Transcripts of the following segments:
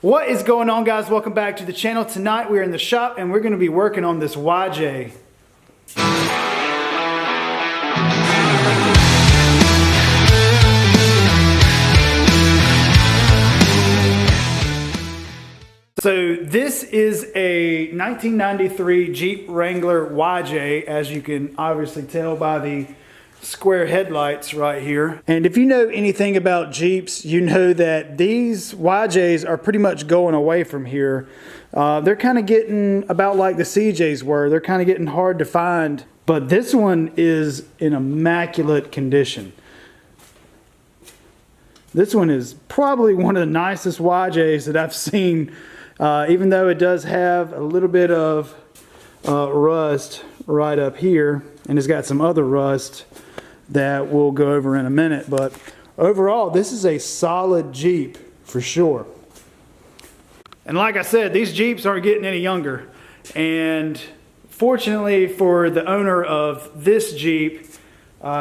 What is going on, guys? Welcome back to the channel. Tonight we're in the shop and we're going to be working on this YJ. So this is a 1993 Jeep Wrangler YJ, as you can obviously tell by the square headlights right here. And if you know anything about Jeeps, you know that these YJs are pretty much going away from here. They're kind of getting about like the CJs were. They're kind of getting hard to find, but this one is in immaculate condition. This one is probably one of the nicest YJs that I've seen, even though it does have a little bit of rust right up here, and it's got some other rust that we'll go over in a minute. But overall, this is a solid Jeep for sure. And like I said, these Jeeps aren't getting any younger. And fortunately for the owner of this Jeep,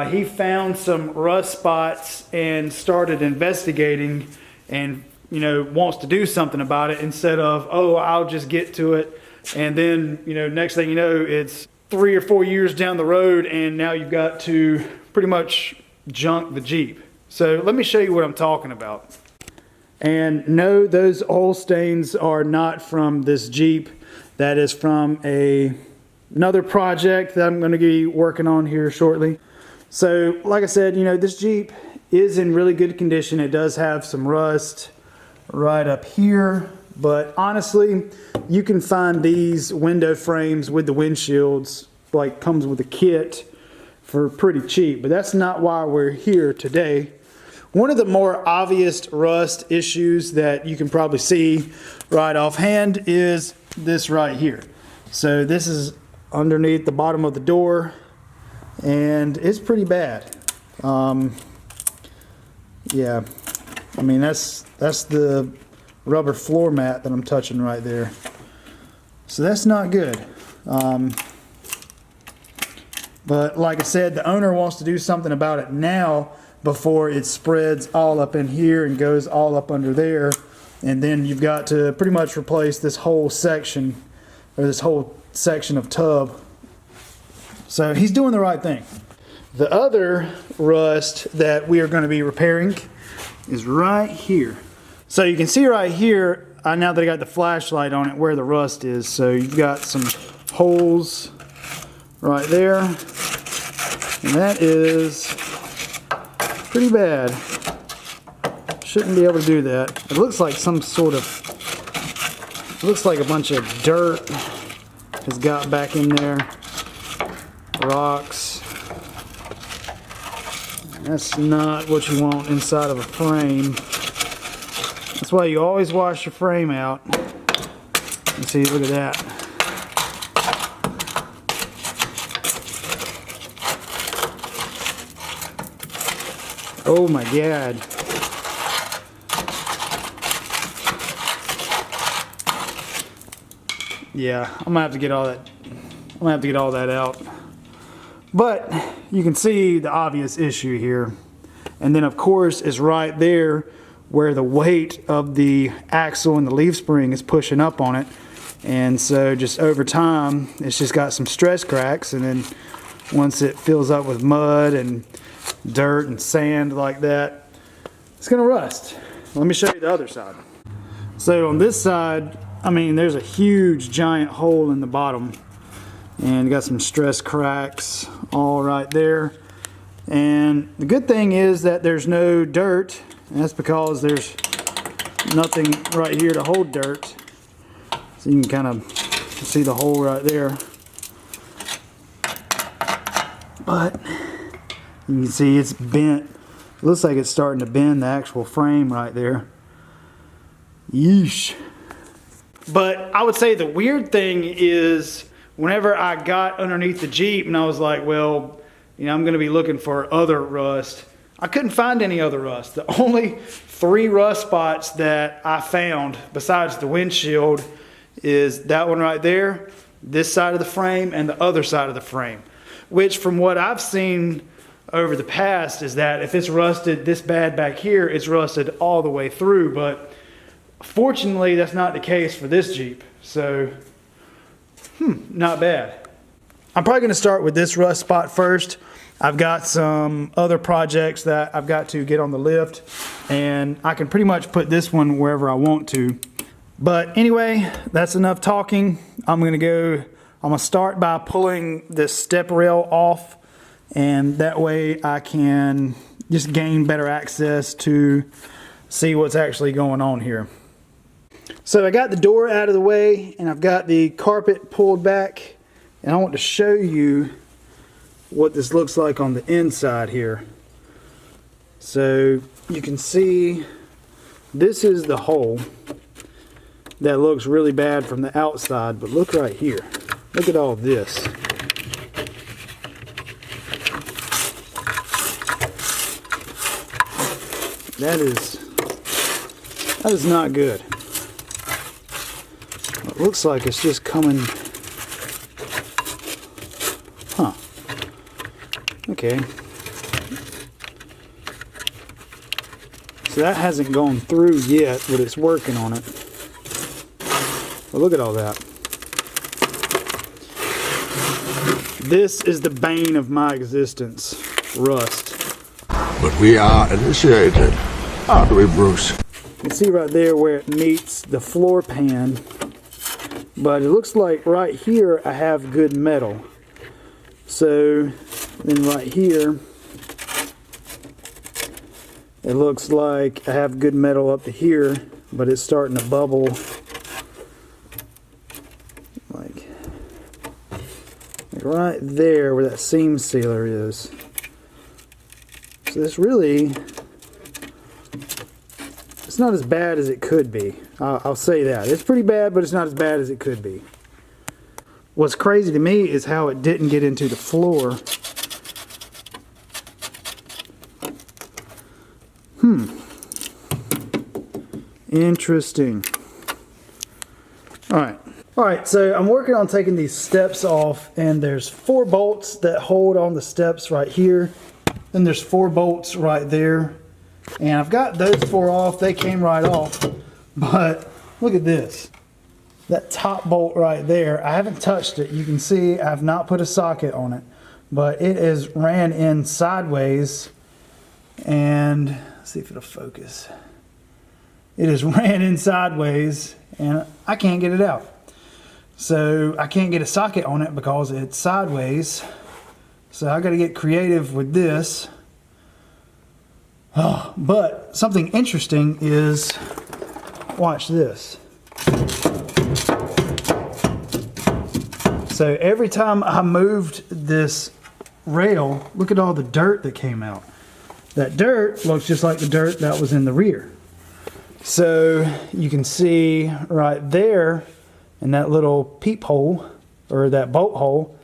he found some rust spots and started investigating and, you know, wants to do something about it instead of, oh, I'll just get to it. And then, you know, next thing you know, it's 3 or 4 years down the road and now you've got to pretty much junk the Jeep. So let me show you what I'm talking about. And no, those oil stains are not from this Jeep. That is from another project that I'm going to be working on here shortly. So like I said, you know, this Jeep is in really good condition. It does have some rust right up here, but honestly, you can find these window frames with the windshields, like comes with a kit, for pretty cheap. But that's not why we're here today. One of the more obvious rust issues that you can probably see right offhand is this right here. So this is underneath the bottom of the door and it's pretty bad. Yeah, I mean that's the rubber floor mat that I'm touching right there. So that's not good. But like I said, the owner wants to do something about it now before it spreads all up in here and goes all up under there. And then you've got to pretty much replace this whole section, or this whole section of tub. So he's doing the right thing. The other rust that we are going to be repairing is right here. So you can see right here, now that I got the flashlight on it, where the rust is. So you've got some holes right there, and that is pretty bad. Shouldn't be able to do that. It looks like some sort of, it looks like a bunch of dirt has got back in there, rocks. That's not what you want inside of a frame. That's why you always wash your frame out. And see, look at that. Oh my God. Yeah, I'm gonna have to get all that. I'm gonna have to get all that out. But you can see the obvious issue here. And then of course is right there where the weight of the axle and the leaf spring is pushing up on it. And so just over time, it's just got some stress cracks, and then once it fills up with mud and dirt and sand like that, it's gonna rust. Let me show you the other side. So on this side, I mean, there's a huge giant hole in the bottom and got some stress cracks all right there. And the good thing is that there's no dirt, and that's because there's nothing right here to hold dirt. So you can kind of see the hole right there. But you can see it's bent. It looks like it's starting to bend the actual frame right there. Yeesh. But I would say the weird thing is whenever I got underneath the Jeep and I was like, well, you know, I'm going to be looking for other rust, I couldn't find any other rust. The only 3 rust spots that I found besides the windshield is that one right there, this side of the frame, and the other side of the frame. Which from what I've seen over the past is that if it's rusted this bad back here, it's rusted all the way through. But Fortunately, that's not the case for this Jeep. So, not bad. I'm probably gonna start with this rust spot first. I've got some other projects that I've got to get on the lift, and I can pretty much put this one wherever I want to. But anyway, that's enough talking. I'm gonna start by pulling this step rail off, and that way I can just gain better access to see what's actually going on here. So I got the door out of the way, and I've got the carpet pulled back, and I want to show you what this looks like on the inside here. So you can see this is the hole that looks really bad from the outside, but look right here. Look at all this. That is not good. It looks like it's just coming. Huh. Okay. So that hasn't gone through yet, but it's working on it. But look at all that. This is the bane of my existence, rust. But we are initiated, aren't we, Bruce? You can see right there where it meets the floor pan, but it looks like right here I have good metal. So then right here, it looks like I have good metal up to here, but it's starting to bubble. Like right there where that seam sealer is. So this really, it's not as bad as it could be. I'll say that. It's pretty bad, but it's not as bad as it could be. What's crazy to me is how it didn't get into the floor. Interesting. Alright, so I'm working on taking these steps off, and there's 4 bolts that hold on the steps right here. Then there's 4 bolts right there. And I've got those 4 off. They came right off. But look at this. That top bolt right there, I haven't touched it. You can see I've not put a socket on it. But it is ran in sideways. And let's see if it'll focus. It is ran in sideways, and I can't get it out. So I can't get a socket on it because it's sideways. So I got to get creative with this. Oh, but something interesting is, watch this. So every time I moved this rail, look at all the dirt that came out. That dirt looks just like the dirt that was in the rear. So you can see right there in that little peephole, or that bolt hole,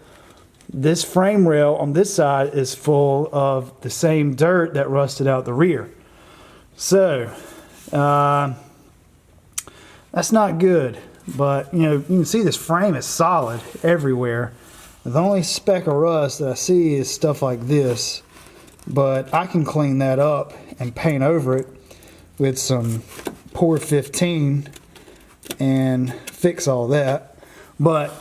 this frame rail on this side is full of the same dirt that rusted out the rear. So that's not good, but you can see this frame is solid everywhere. The only speck of rust that I see is stuff like this, but I can clean that up and paint over it with some Pour 15 and fix all that. But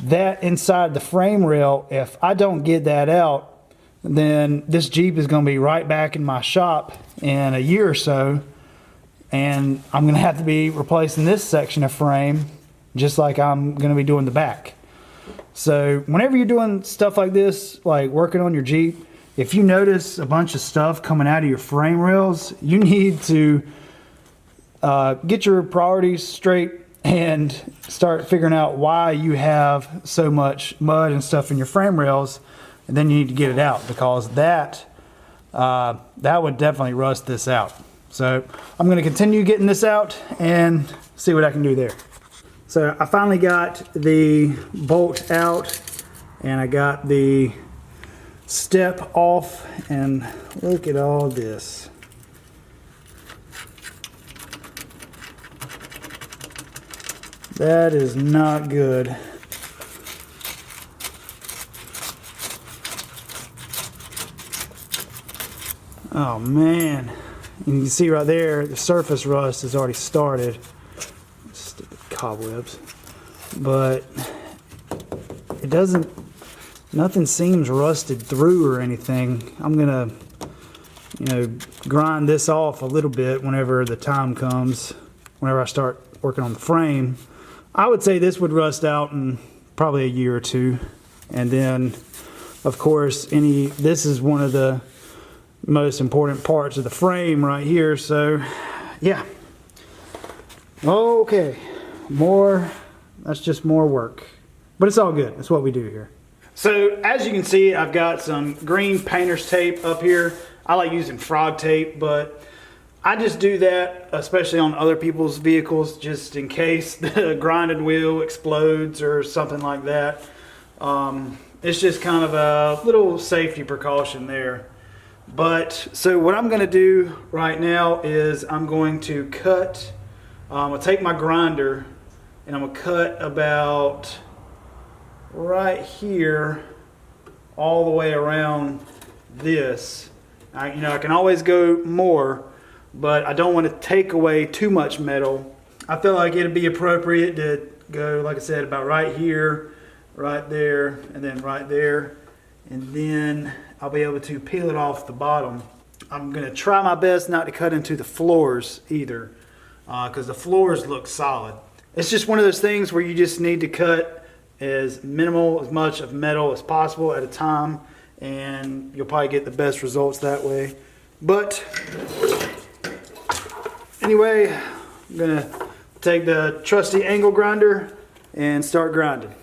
that inside the frame rail, if I don't get that out, then this Jeep is going to be right back in my shop in a year or so, and I'm going to have to be replacing this section of frame just like I'm going to be doing the back. So whenever you're doing stuff like this, like working on your Jeep, if you notice a bunch of stuff coming out of your frame rails, you need to get your priorities straight and start figuring out why you have so much mud and stuff in your frame rails, and then you need to get it out, because that would definitely rust this out. So I'm going to continue getting this out and see what I can do there. So I finally got the bolt out, and I got the step off, and look at all this. That is not good. Oh man. And you can see right there, the surface rust has already started. Stupid cobwebs. But it doesn't, nothing seems rusted through or anything. I'm gonna, grind this off a little bit whenever the time comes, whenever I start working on the frame. I would say this would rust out in probably a year or two. And then, of course, this is one of the most important parts of the frame right here. So, yeah. Okay, that's just more work. But it's all good. That's what we do here. So, as you can see, I've got some green painter's tape up here. I like using frog tape, but I just do that, especially on other people's vehicles, just in case the grinding wheel explodes or something like that. It's just kind of a little safety precaution there. But, so what I'm going to do right now is I'm going to cut, I'll take my grinder and I'm going to cut about right here all the way around this. I can always go more, but I don't want to take away too much metal. I feel like it'd be appropriate to go, like I said, about right here, right there, and then right there. And then I'll be able to peel it off the bottom. I'm going to try my best not to cut into the floors either, because the floors look solid. It's just one of those things where you just need to cut as much of metal as possible at a time, and you'll probably get the best results that way. But anyway, I'm going to take the trusty angle grinder and start grinding.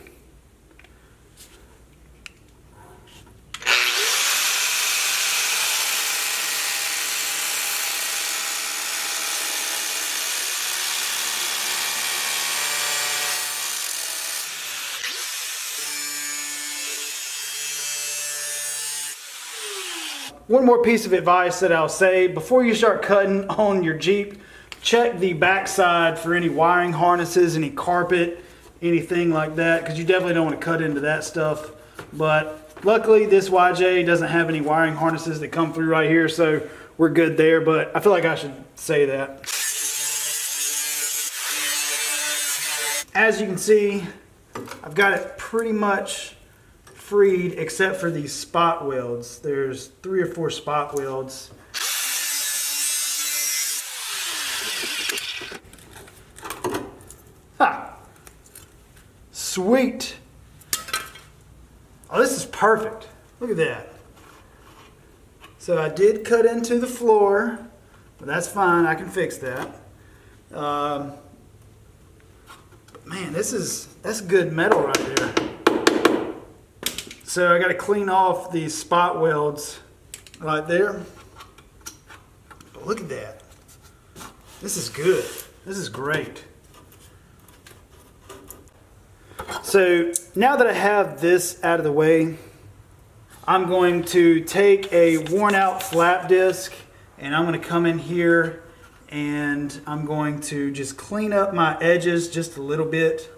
One more piece of advice that I'll say, before you start cutting on your Jeep, check the backside for any wiring harnesses, any carpet, anything like that, because you definitely don't want to cut into that stuff. But luckily this YJ doesn't have any wiring harnesses that come through right here, so we're good there, but I feel like I should say that. As you can see, I've got it pretty much freed except for these spot welds. There's 3 or 4 spot welds. Ha! Sweet. Oh, this is perfect. Look at that. So I did cut into the floor, but that's fine. I can fix that. But man, that's good metal right there. So I got to clean off these spot welds right there. But look at that. This is good. This is great. So now that I have this out of the way, I'm going to take a worn out flap disc and I'm going to come in here and I'm going to just clean up my edges just a little bit.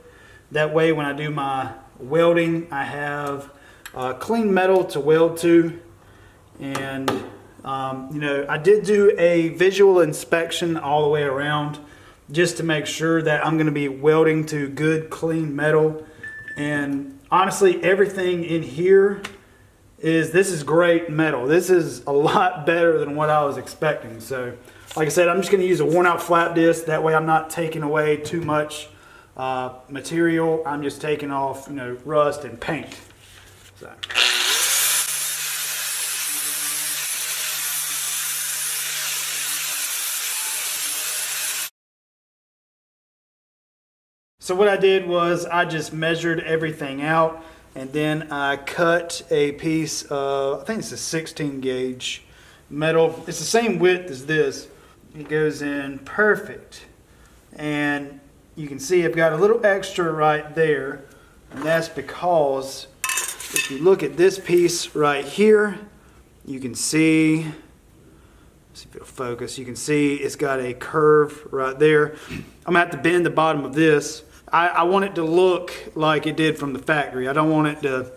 That way when I do my welding, I have clean metal to weld to. And I did do a visual inspection all the way around just to make sure that I'm going to be welding to good clean metal. And honestly, everything in here this is great metal. This is a lot better than what I was expecting. So like I said, I'm just going to use a worn out flap disc. That way I'm not taking away too much material. I'm just taking off rust and paint. So. So what I did was I just measured everything out and then I cut a piece of, I think it's a 16 gauge metal. It's the same width as this. It goes in perfect. And you can see I've got a little extra right there. And that's because if you look at this piece right here, you can see, let's see if it'll focus, you can see it's got a curve right there. I'm gonna have to bend the bottom of this. I want it to look like it did from the factory. I don't want it to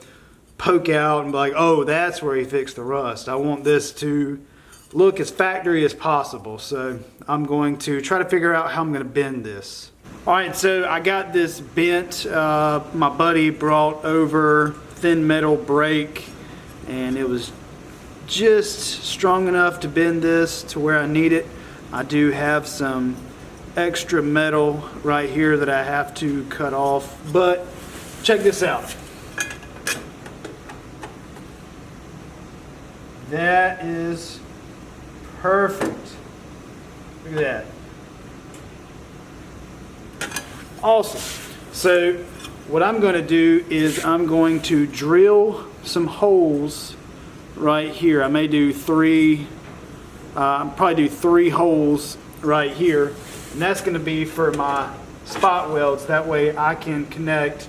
poke out and be like, oh, that's where he fixed the rust. I want this to look as factory as possible. So I'm going to try to figure out how I'm going to bend this. All right, so I got this bent. My buddy brought over thin metal brake, and it was just strong enough to bend this to where I need it. I do have some extra metal right here that I have to cut off, but check this out. That is perfect. Look at that. Awesome. So what I'm going to do is I'm going to drill some holes right here. I may do probably do 3 holes right here, and that's going to be for my spot welds. That way I can connect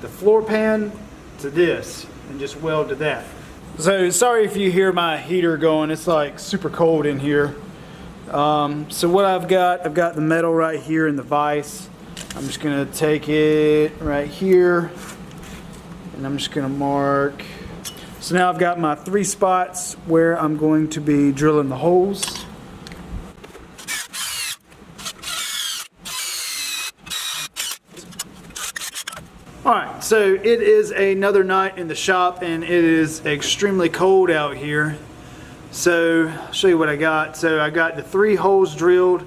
the floor pan to this and just weld to that. So sorry if you hear my heater going, it's like super cold in here. So what I've got the metal right here in the vise. I'm just gonna take it right here and I'm just gonna mark. So now I've got my 3 spots where I'm going to be drilling the holes. Alright, so it is another night in the shop and it is extremely cold out here. So I'll show you what I got. So I got the 3 holes drilled.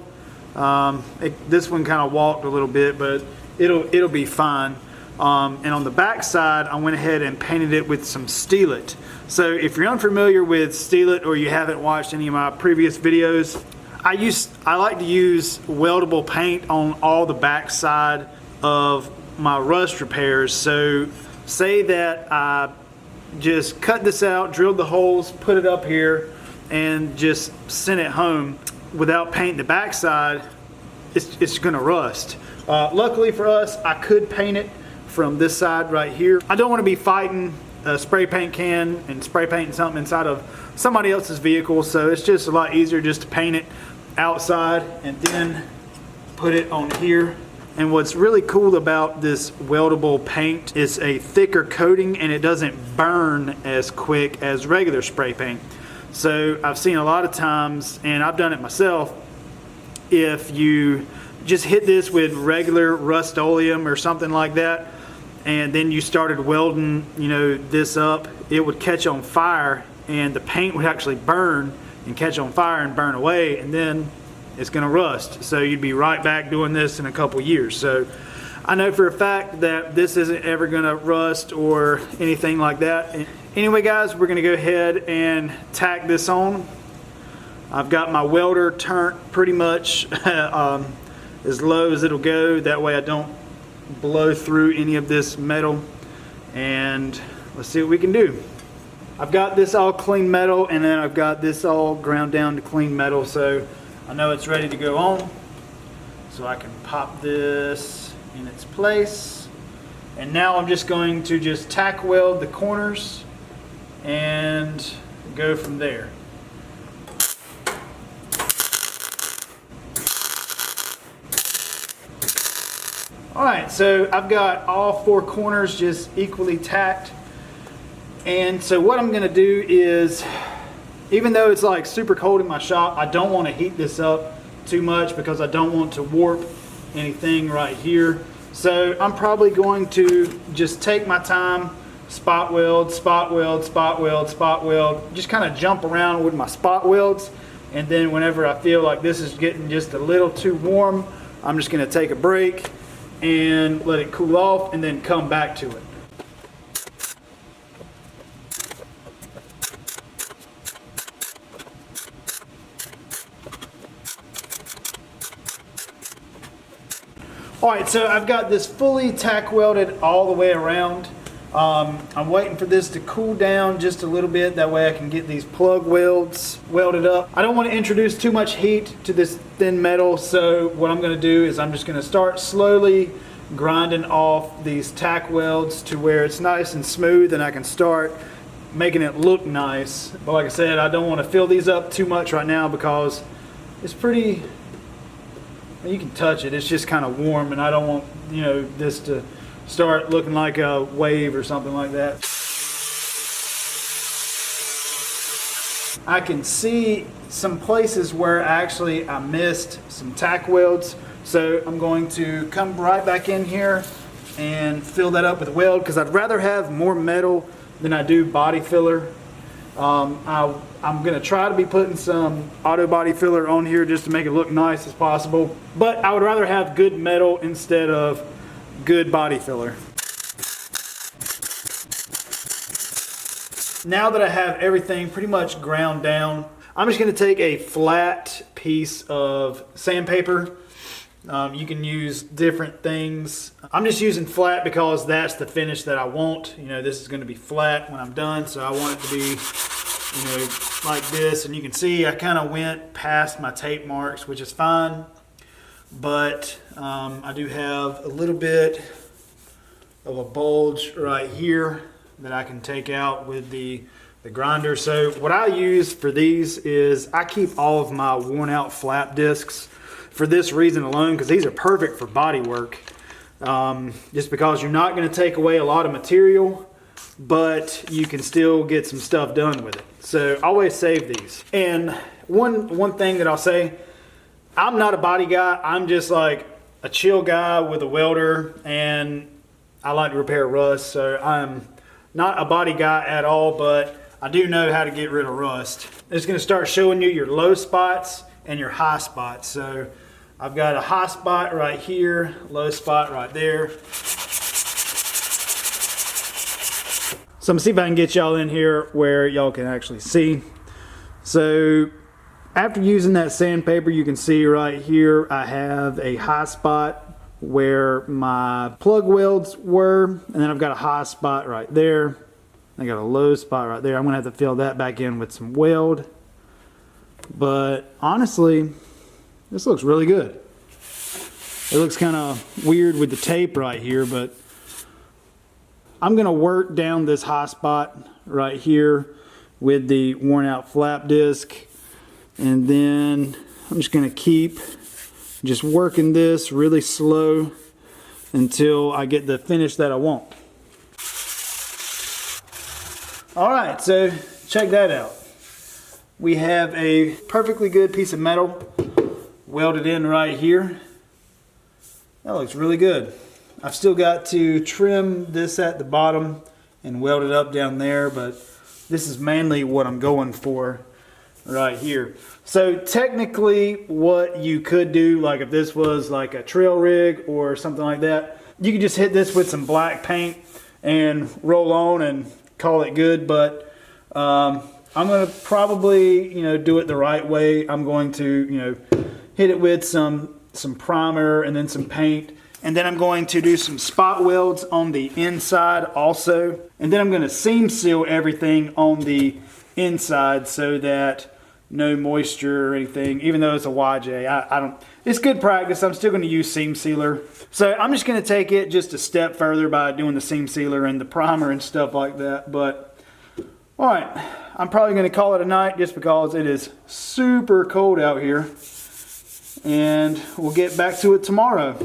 This one kind of walked a little bit, but it'll be fine. And on the back side, I went ahead and painted it with some Steel-It. So if you're unfamiliar with Steel-It or you haven't watched any of my previous videos, I like to use weldable paint on all the back side of my rust repairs. So say that I just cut this out, drilled the holes, put it up here, and just sent it home without painting the back side, it's gonna rust. Luckily for us, I could paint it from this side right here. I don't want to be fighting a spray paint can and spray painting something inside of somebody else's vehicle, so it's just a lot easier just to paint it outside and then put it on here. And what's really cool about this weldable paint is a thicker coating and it doesn't burn as quick as regular spray paint. So I've seen a lot of times, and I've done it myself, if you just hit this with regular Rust-Oleum or something like that, and then you started welding, this up, it would catch on fire and the paint would actually burn and catch on fire and burn away, and then it's gonna rust. So you'd be right back doing this in a couple years. So I know for a fact that this isn't ever gonna rust or anything like that. Anyway guys, we're gonna go ahead and tack this on. I've got my welder turned pretty much as low as it'll go. That way I don't blow through any of this metal. And let's see what we can do. I've got this all clean metal, and then I've got this all ground down to clean metal, so I know it's ready to go on. So I can pop this in its place. And now I'm just going to just tack weld the corners and go from there. Alright, so I've got all 4 corners just equally tacked. And so what I'm going to do is, even though it's like super cold in my shop, I don't want to heat this up too much because I don't want to warp anything right here. So I'm probably going to just take my time, spot weld, spot weld, spot weld, spot weld, just kind of jump around with my spot welds. And then whenever I feel like this is getting just a little too warm, I'm just going to take a break and let it cool off and then come back to it. Alright, so I've got this fully tack welded all the way around. I'm waiting for this to cool down just a little bit, that way I can get these plug welds welded up. I don't want to introduce too much heat to this thin metal, so what I'm going to do is I'm just going to start slowly grinding off these tack welds to where it's nice and smooth and I can start making it look nice. But like I said, I don't want to fill these up too much right now because it's pretty, you can touch it, it's just kind of warm, and I don't want this to start looking like a wave or something like that. I can see some places where actually I missed some tack welds. So I'm going to come right back in here and fill that up with weld, because I'd rather have more metal than I do body filler. I'm going to try to be putting some auto body filler on here just to make it look nice as possible. But I would rather have good metal instead of good body filler. Now that I have everything pretty much ground down, I'm just going to take a flat piece of sandpaper. You can use different things. I'm just using flat because that's the finish that I want. You know, this is going to be flat when I'm done, so I want it to be, you know, like this. And you can see I kind of went past my tape marks, which is fine. But I do have a little bit of a bulge right here that I can take out with the grinder. So what I use for these is I keep all of my worn out flap discs for this reason alone, because these are perfect for body work. Just because you're not going to take away a lot of material, but you can still get some stuff done with it. So always save these. And one thing that I'll say, I'm not a body guy. I'm just like a chill guy with a welder, and I like to repair rust. So I'm not a body guy at all, but I do know how to get rid of rust. It's going to start showing you your low spots and your high spots. So I've got a high spot right here, low spot right there. So I'm gonna see if I can get y'all in here where y'all can actually see. So after using that sandpaper, you can see right here I have a high spot where my plug welds were, and then I've got a high spot right there. I got a low spot right there. I'm gonna have to fill that back in with some weld. But honestly, this looks really good. It looks kind of weird with the tape right here, but I'm going to work down this high spot right here with the worn out flap disc. And then I'm just going to keep just working this really slow until I get the finish that I want. All right, so check that out. We have a perfectly good piece of metal welded in right here. That looks really good. I've still got to trim this at the bottom and weld it up down there, but this is mainly what I'm going for right here. So technically what you could do, like if this was like a trail rig or something like that, you could just hit this with some black paint and roll on and call it good. But I'm going to probably, you know, do it the right way. I'm going to, you know, hit it with some primer and then some paint. And then I'm going to do some spot welds on the inside also. And then I'm going to seam seal everything on the inside so that no moisture or anything, even though it's a YJ, I don't, it's good practice. I'm still going to use seam sealer. So I'm just going to take it just a step further by doing the seam sealer and the primer and stuff like that. But all right, I'm probably going to call it a night just because it is super cold out here. And we'll get back to it tomorrow.